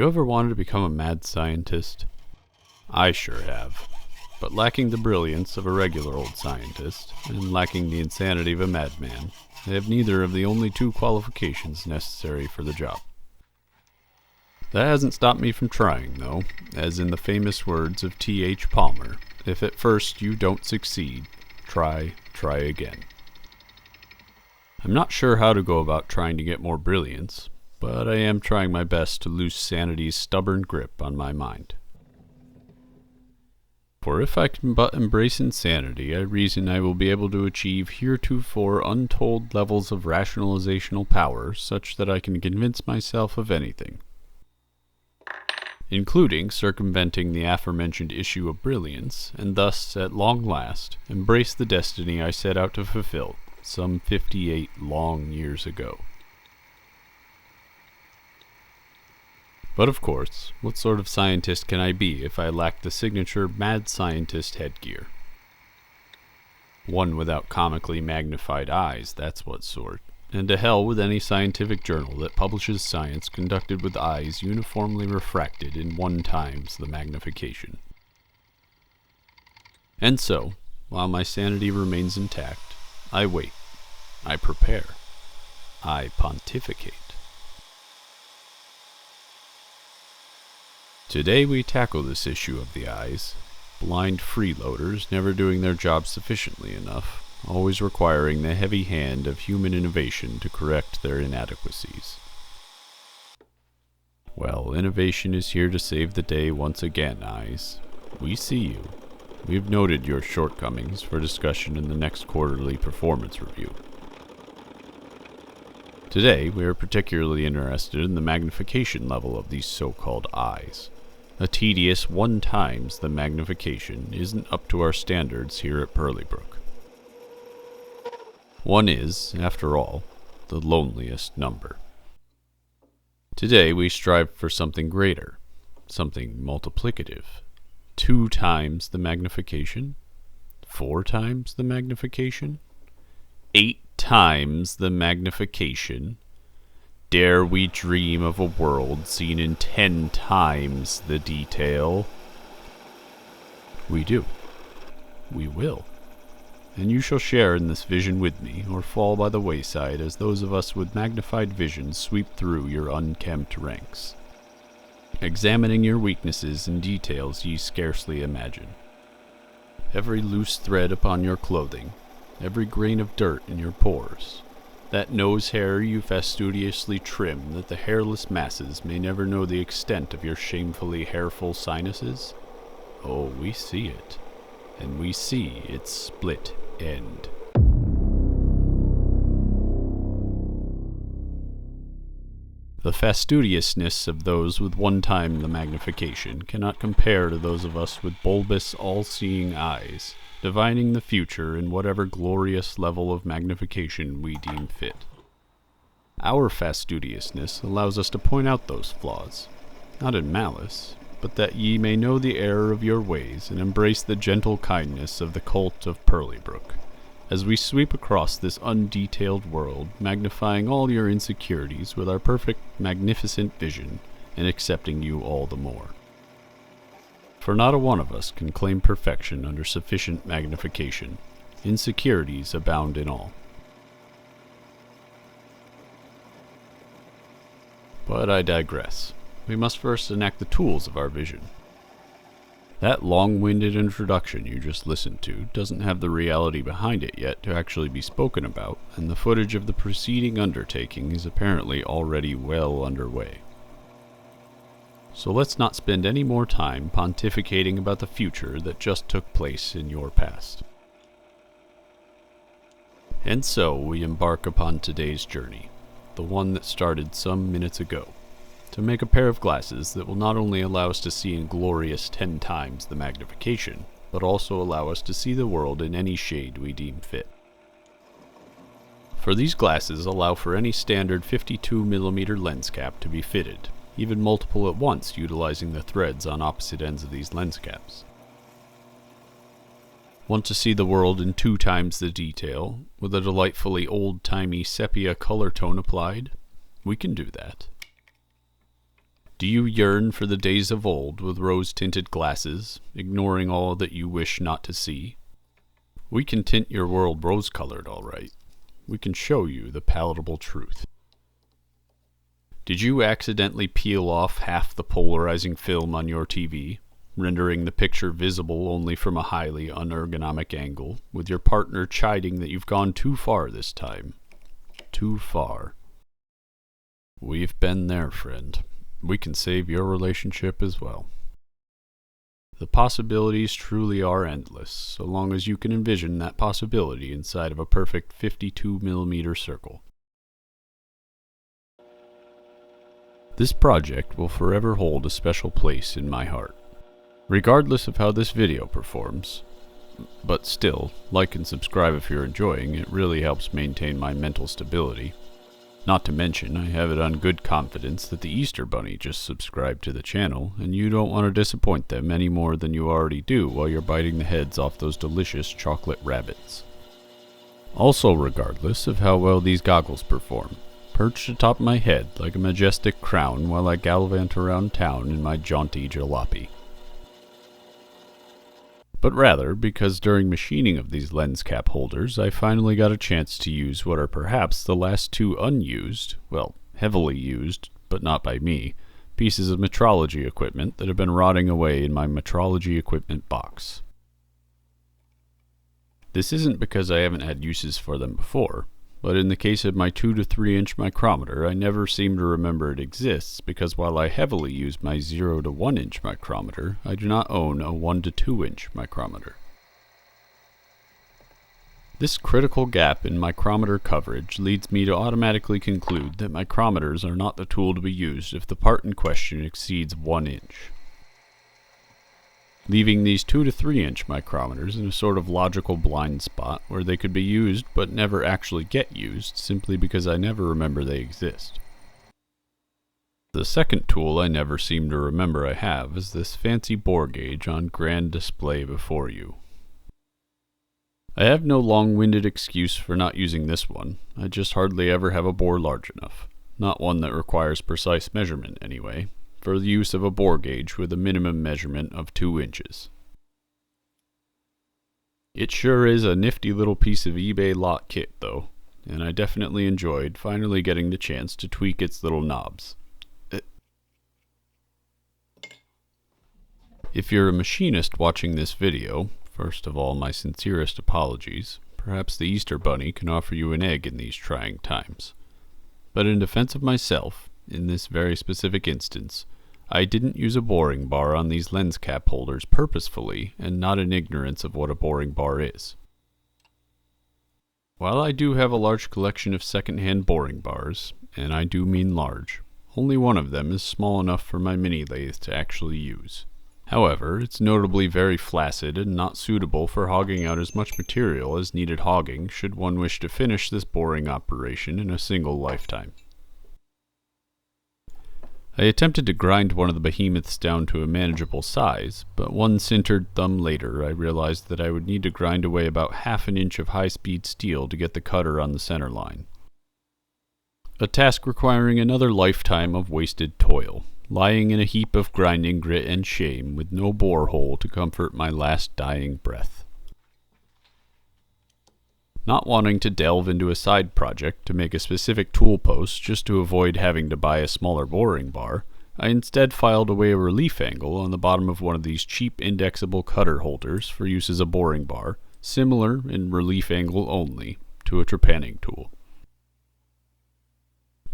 You ever wanted to become a mad scientist? I sure have. But lacking the brilliance of a regular old scientist, and lacking the insanity of a madman, I have neither of the only two qualifications necessary for the job. That hasn't stopped me from trying, though, as in the famous words of T.H. Palmer, if at first you don't succeed, try again. I'm not sure how to go about trying to get more brilliance, but I am trying my best to loose sanity's stubborn grip on my mind. For if I can but embrace insanity, I reason I will be able to achieve heretofore untold levels of rationalizational power such that I can convince myself of anything, including circumventing the aforementioned issue of brilliance, and thus, at long last, embrace the destiny I set out to fulfill some 58 long years ago. But of course, what sort of scientist can I be if I lack the signature mad scientist headgear? One without comically magnified eyes, that's what sort. And to hell with any scientific journal that publishes science conducted with eyes uniformly refracted in 1 times the magnification. And so, while my sanity remains intact, I wait, I prepare, I pontificate. Today we tackle this issue of the eyes, blind freeloaders never doing their job sufficiently enough, always requiring the heavy hand of human innovation to correct their inadequacies. Well, innovation is here to save the day once again, eyes. We see you. We've noted your shortcomings for discussion in the next quarterly performance review. Today, we are particularly interested in the magnification level of these so-called eyes. A tedious 1 times the magnification isn't up to our standards here at Pearlybrook. 1 is, after all, the loneliest number. Today we strive for something greater, something multiplicative. 2 times the magnification, 4 times the magnification, 8 times the magnification. Dare we dream of a world seen in 10 times the detail? We do. We will. And you shall share in this vision with me, or fall by the wayside as those of us with magnified vision sweep through your unkempt ranks, examining your weaknesses in details ye scarcely imagine. Every loose thread upon your clothing, every grain of dirt in your pores, that nose hair you fastidiously trim that the hairless masses may never know the extent of your shamefully hairful sinuses? Oh, we see it, and we see its split end. The fastidiousness of those with 1 time the magnification cannot compare to those of us with bulbous, all-seeing eyes, divining the future in whatever glorious level of magnification we deem fit. Our fastidiousness allows us to point out those flaws, not in malice, but that ye may know the error of your ways and embrace the gentle kindness of the cult of Pearlybrook, as we sweep across this undetailed world, magnifying all your insecurities with our perfect, magnificent vision, and accepting you all the more. For not a one of us can claim perfection under sufficient magnification. Insecurities abound in all. But I digress. We must first enact the tools of our vision. That long-winded introduction you just listened to doesn't have the reality behind it yet to actually be spoken about, and the footage of the preceding undertaking is apparently already well underway. So let's not spend any more time pontificating about the future that just took place in your past. And so we embark upon today's journey, the one that started some minutes ago, to make a pair of glasses that will not only allow us to see in glorious 10 times the magnification, but also allow us to see the world in any shade we deem fit. For these glasses allow for any standard 52mm lens cap to be fitted, even multiple at once utilizing the threads on opposite ends of these lens caps. Want to see the world in 2 times the detail, with a delightfully old-timey sepia color tone applied? We can do that. Do you yearn for the days of old with rose-tinted glasses, ignoring all that you wish not to see? We can tint your world rose-colored, all right. We can show you the palatable truth. Did you accidentally peel off half the polarizing film on your TV, rendering the picture visible only from a highly unergonomic angle, with your partner chiding that you've gone too far this time? Too far. We've been there, friend. We can save your relationship as well. The possibilities truly are endless, so long as you can envision that possibility inside of a perfect 52mm circle. This project will forever hold a special place in my heart, regardless of how this video performs. But still, like and subscribe if you're enjoying. It really helps maintain my mental stability. Not to mention, I have it on good confidence that the Easter Bunny just subscribed to the channel, and you don't want to disappoint them any more than you already do while you're biting the heads off those delicious chocolate rabbits. Also regardless of how well these goggles perform, perched atop my head like a majestic crown while I gallivant around town in my jaunty jalopy. But rather because during machining of these lens cap holders, I finally got a chance to use what are perhaps the last two unused, well, heavily used, but not by me, pieces of metrology equipment that have been rotting away in my metrology equipment box. This isn't because I haven't had uses for them before, but in the case of my 2 to 3 inch micrometer, I never seem to remember it exists because while I heavily use my 0 to 1 inch micrometer, I do not own a 1 to 2 inch micrometer. This critical gap in micrometer coverage leads me to automatically conclude that micrometers are not the tool to be used if the part in question exceeds 1 inch. Leaving these 2 to 3 inch micrometers in a sort of logical blind spot where they could be used but never actually get used simply because I never remember they exist. The second tool I never seem to remember I have is this fancy bore gauge on grand display before you. I have no long-winded excuse for not using this one. I just hardly ever have a bore large enough. Not one that requires precise measurement anyway, for the use of a bore gauge with a minimum measurement of 2 inches. It sure is a nifty little piece of eBay lot kit though, and I definitely enjoyed finally getting the chance to tweak its little knobs. If you're a machinist watching this video, first of all my sincerest apologies. Perhaps the Easter Bunny can offer you an egg in these trying times. But in defense of myself, in this very specific instance, I didn't use a boring bar on these lens cap holders purposefully and not in ignorance of what a boring bar is. While I do have a large collection of second-hand boring bars, and I do mean large, only one of them is small enough for my mini lathe to actually use. However, it's notably very flaccid and not suitable for hogging out as much material as needed hogging should one wish to finish this boring operation in a single lifetime. I attempted to grind one of the behemoths down to a manageable size, but one sintered thumb later I realized that I would need to grind away about half an inch of high-speed steel to get the cutter on the center line. A task requiring another lifetime of wasted toil, lying in a heap of grinding grit and shame with no borehole to comfort my last dying breath. Not wanting to delve into a side project to make a specific tool post just to avoid having to buy a smaller boring bar, I instead filed away a relief angle on the bottom of one of these cheap indexable cutter holders for use as a boring bar, similar in relief angle only to a trepanning tool.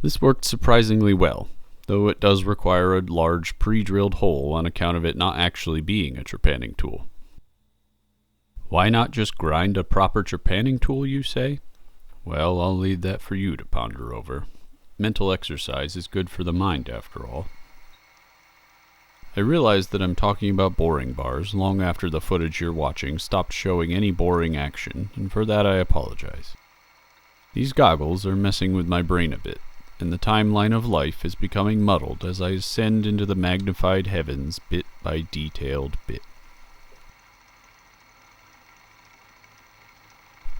This worked surprisingly well, though it does require a large pre-drilled hole on account of it not actually being a trepanning tool. Why not just grind a proper trepanning tool, you say? Well, I'll leave that for you to ponder over. Mental exercise is good for the mind, after all. I realize that I'm talking about boring bars long after the footage you're watching stopped showing any boring action, and for that I apologize. These goggles are messing with my brain a bit, and the timeline of life is becoming muddled as I ascend into the magnified heavens bit by detailed bit.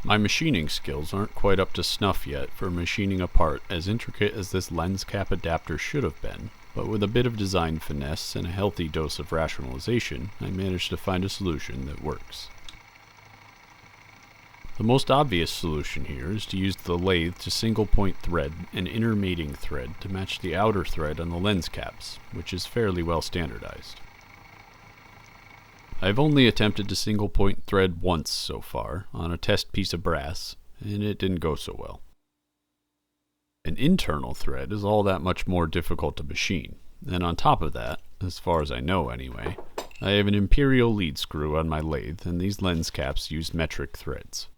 My machining skills aren't quite up to snuff yet for machining a part as intricate as this lens cap adapter should have been, but with a bit of design finesse and a healthy dose of rationalization, I managed to find a solution that works. The most obvious solution here is to use the lathe to single point thread an inner mating thread to match the outer thread on the lens caps, which is fairly well standardized. I've only attempted to single point thread once so far, on a test piece of brass, and it didn't go so well. An internal thread is all that much more difficult to machine, and on top of that, as far as I know anyway, I have an imperial lead screw on my lathe, and these lens caps use metric threads.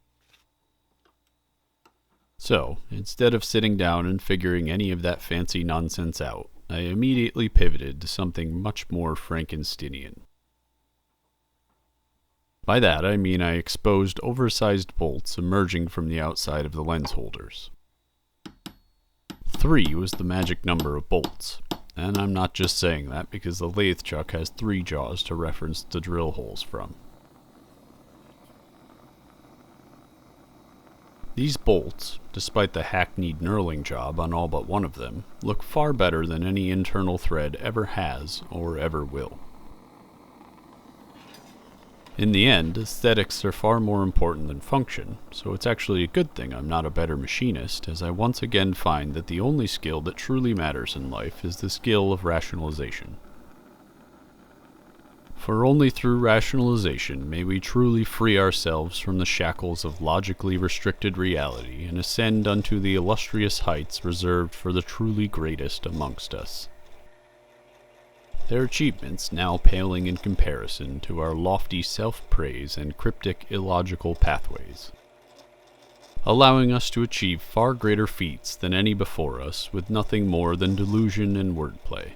So, instead of sitting down and figuring any of that fancy nonsense out, I immediately pivoted to something much more Frankensteinian. By that I mean I exposed oversized bolts emerging from the outside of the lens holders. 3 was the magic number of bolts, and I'm not just saying that because the lathe chuck has 3 jaws to reference the drill holes from. These bolts, despite the hackneyed knurling job on all but one of them, look far better than any internal thread ever has or ever will. In the end, aesthetics are far more important than function, so it's actually a good thing I'm not a better machinist, as I once again find that the only skill that truly matters in life is the skill of rationalization. For only through rationalization may we truly free ourselves from the shackles of logically restricted reality and ascend unto the illustrious heights reserved for the truly greatest amongst us. Their achievements now paling in comparison to our lofty self-praise and cryptic illogical pathways, allowing us to achieve far greater feats than any before us with nothing more than delusion and wordplay.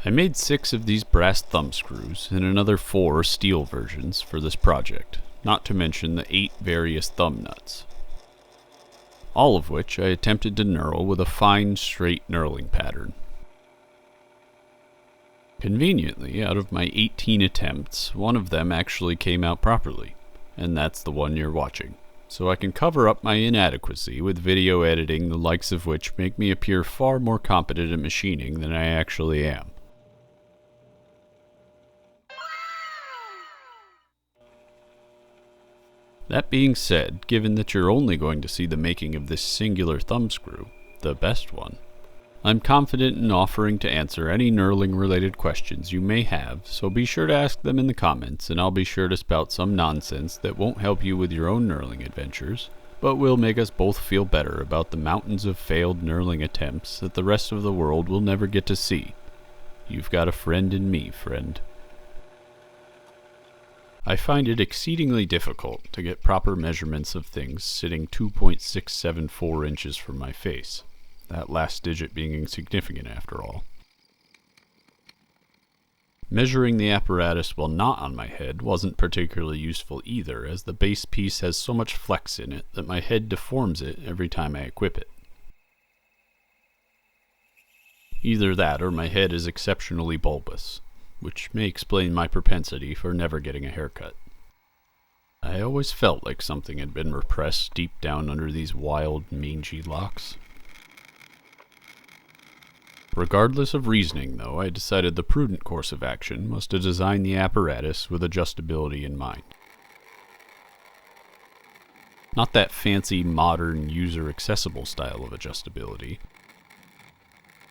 I made 6 of these brass thumb screws and another 4 steel versions for this project, not to mention the 8 various thumb nuts, all of which I attempted to knurl with a fine, straight knurling pattern. Conveniently, out of my 18 attempts, one of them actually came out properly, and that's the one you're watching. So I can cover up my inadequacy with video editing the likes of which make me appear far more competent at machining than I actually am. That being said, given that you're only going to see the making of this singular thumb screw, the best one, I'm confident in offering to answer any knurling related questions you may have, so be sure to ask them in the comments and I'll be sure to spout some nonsense that won't help you with your own knurling adventures, but will make us both feel better about the mountains of failed knurling attempts that the rest of the world will never get to see. You've got a friend in me, friend. I find it exceedingly difficult to get proper measurements of things sitting 2.674 inches from my face, that last digit being insignificant after all. Measuring the apparatus while not on my head wasn't particularly useful either, as the base piece has so much flex in it that my head deforms it every time I equip it. Either that or my head is exceptionally bulbous, which may explain my propensity for never getting a haircut. I always felt like something had been repressed deep down under these wild, mangy locks. Regardless of reasoning, though, I decided the prudent course of action was to design the apparatus with adjustability in mind. Not that fancy, modern, user-accessible style of adjustability.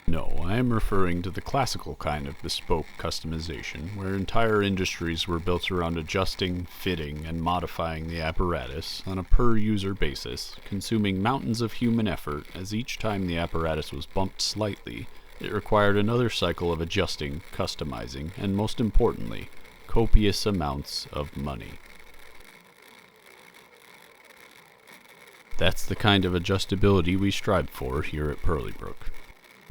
No, I am referring to the classical kind of bespoke customization, where entire industries were built around adjusting, fitting, and modifying the apparatus on a per-user basis, consuming mountains of human effort as each time the apparatus was bumped slightly, it required another cycle of adjusting, customizing, and most importantly, copious amounts of money. That's the kind of adjustability we strive for here at Pearlybrook.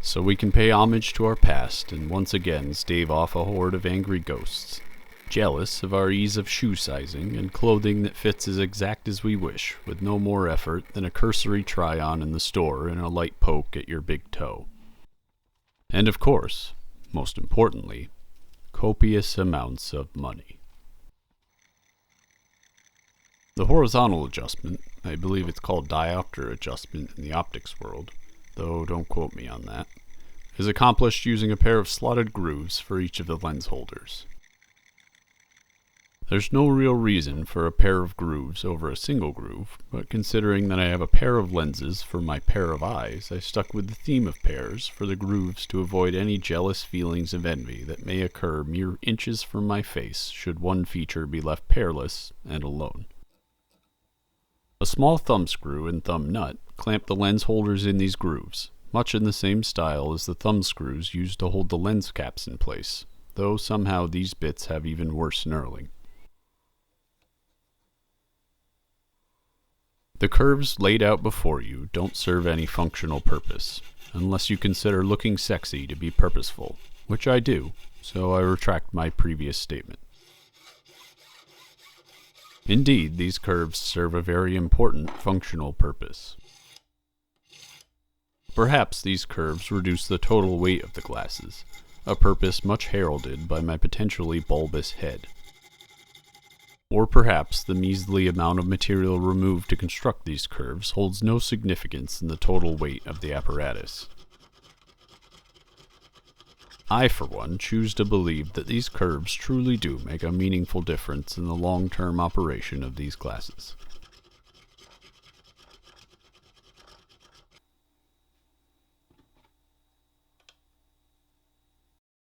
So we can pay homage to our past and once again stave off a horde of angry ghosts, jealous of our ease of shoe sizing and clothing that fits as exact as we wish, with no more effort than a cursory try-on in the store and a light poke at your big toe. And of course, most importantly, copious amounts of money. The horizontal adjustment, I believe it's called diopter adjustment in the optics world, though don't quote me on that, is accomplished using a pair of slotted grooves for each of the lens holders. There's no real reason for a pair of grooves over a single groove, but considering that I have a pair of lenses for my pair of eyes, I stuck with the theme of pairs for the grooves to avoid any jealous feelings of envy that may occur mere inches from my face should one feature be left pairless and alone. A small thumb screw and thumb nut clamp the lens holders in these grooves, much in the same style as the thumb screws used to hold the lens caps in place, though somehow these bits have even worse knurling. The curves laid out before you don't serve any functional purpose, unless you consider looking sexy to be purposeful, which I do, so I retract my previous statement. Indeed, these curves serve a very important functional purpose. Perhaps these curves reduce the total weight of the glasses, a purpose much heralded by my potentially bulbous head. Or perhaps the measly amount of material removed to construct these curves holds no significance in the total weight of the apparatus. I, for one, choose to believe that these curves truly do make a meaningful difference in the long-term operation of these glasses.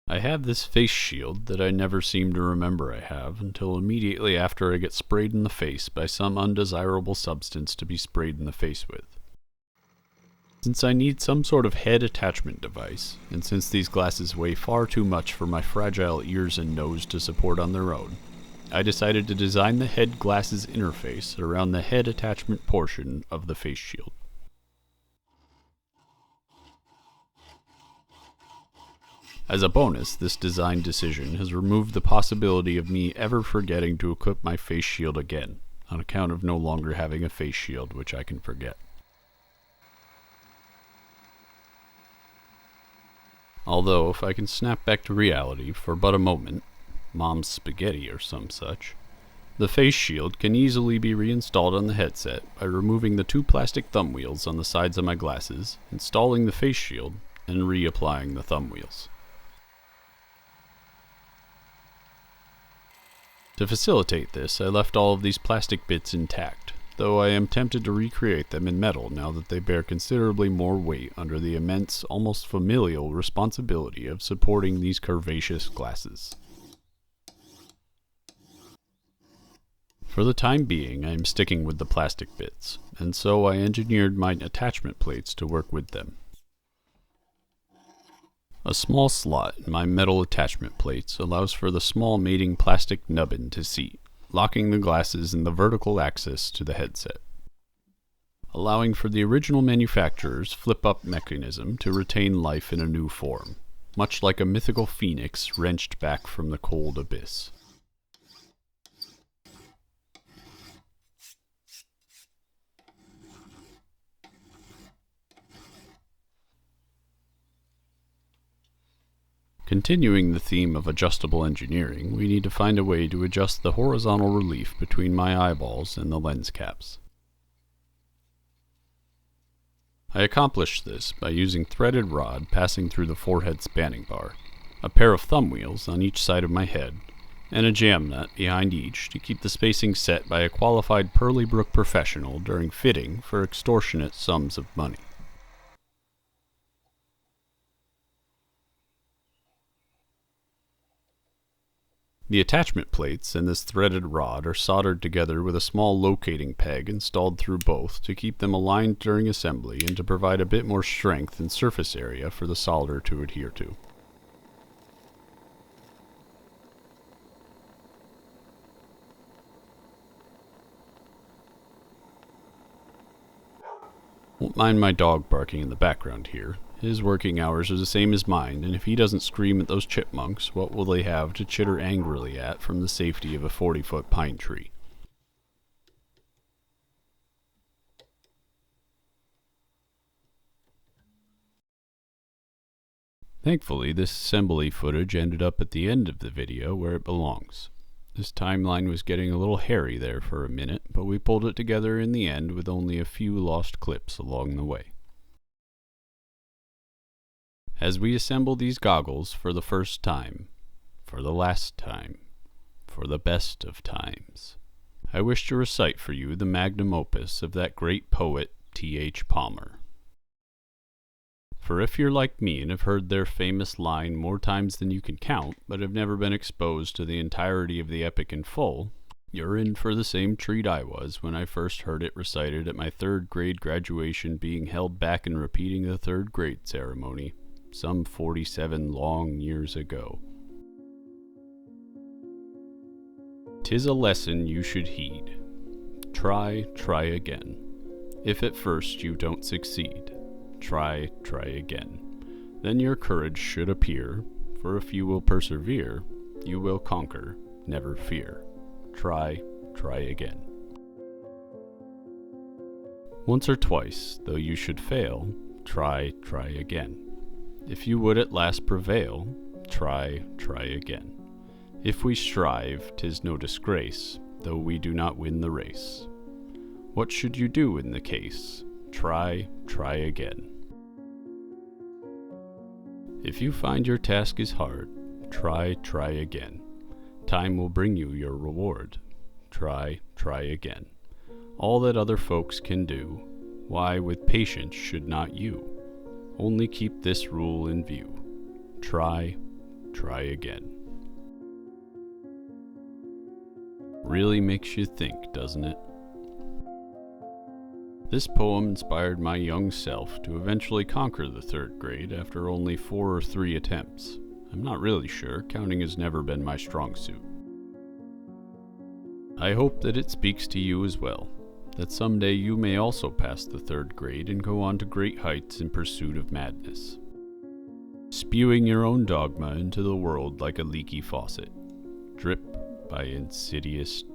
I have this face shield that I never seem to remember I have until immediately after I get sprayed in the face by some undesirable substance to be sprayed in the face with. Since I need some sort of head attachment device, and since these glasses weigh far too much for my fragile ears and nose to support on their own, I decided to design the head glasses interface around the head attachment portion of the face shield. As a bonus, this design decision has removed the possibility of me ever forgetting to equip my face shield again, on account of no longer having a face shield which I can forget. Although, if I can snap back to reality for but a moment, mom's spaghetti or some such, the face shield can easily be reinstalled on the headset by removing the two plastic thumb wheels on the sides of my glasses, installing the face shield, and reapplying the thumb wheels. To facilitate this, I left all of these plastic bits intact, though I am tempted to recreate them in metal now that they bear considerably more weight under the immense, almost familial responsibility of supporting these curvaceous glasses. For the time being, I am sticking with the plastic bits, and so I engineered my attachment plates to work with them. A small slot in my metal attachment plates allows for the small mating plastic nubbin to seat, locking the glasses in the vertical axis to the headset, allowing for the original manufacturer's flip-up mechanism to retain life in a new form, much like a mythical phoenix wrenched back from the cold abyss. Continuing the theme of adjustable engineering, we need to find a way to adjust the horizontal relief between my eyeballs and the lens caps. I accomplished this by using threaded rod passing through the forehead spanning bar, a pair of thumb wheels on each side of my head, and a jam nut behind each to keep the spacing set by a qualified Purley-Brook professional during fitting for extortionate sums of money. The attachment plates and this threaded rod are soldered together with a small locating peg installed through both to keep them aligned during assembly and to provide a bit more strength and surface area for the solder to adhere to. Won't mind my dog barking in the background here. His working hours are the same as mine, and if he doesn't scream at those chipmunks, what will they have to chitter angrily at from the safety of a 40-foot pine tree? Thankfully, this assembly footage ended up at the end of the video where it belongs. This timeline was getting a little hairy there for a minute, but we pulled it together in the end with only a few lost clips along the way. As we assemble these goggles for the first time, for the last time, for the best of times, I wish to recite for you the magnum opus of that great poet T.H. Palmer. For if you're like me and have heard their famous line more times than you can count, but have never been exposed to the entirety of the epic in full, you're in for the same treat I was when I first heard it recited at my 3rd grade graduation, being held back and repeating the 3rd grade ceremony, some 47 long years ago. "'Tis a lesson you should heed. Try again. If at first you don't succeed, try again. Then your courage should appear, for if you will persevere, you will conquer, never fear. Try again. Once or twice, though you should fail, try again. If you would at last prevail, try again. If we strive, 'tis no disgrace, though we do not win the race. What should you do in the case? Try again. If you find your task is hard, try again. Time will bring you your reward. Try again. All that other folks can do, why with patience should not you? Only keep this rule in view. Try again." Really makes you think, doesn't it? This poem inspired my young self to eventually conquer the 3rd grade after only 4 or 3 attempts. I'm not really sure, counting has never been my strong suit. I hope that it speaks to you as well, that someday you may also pass the 3rd grade and go on to great heights in pursuit of madness, spewing your own dogma into the world like a leaky faucet, drip by insidious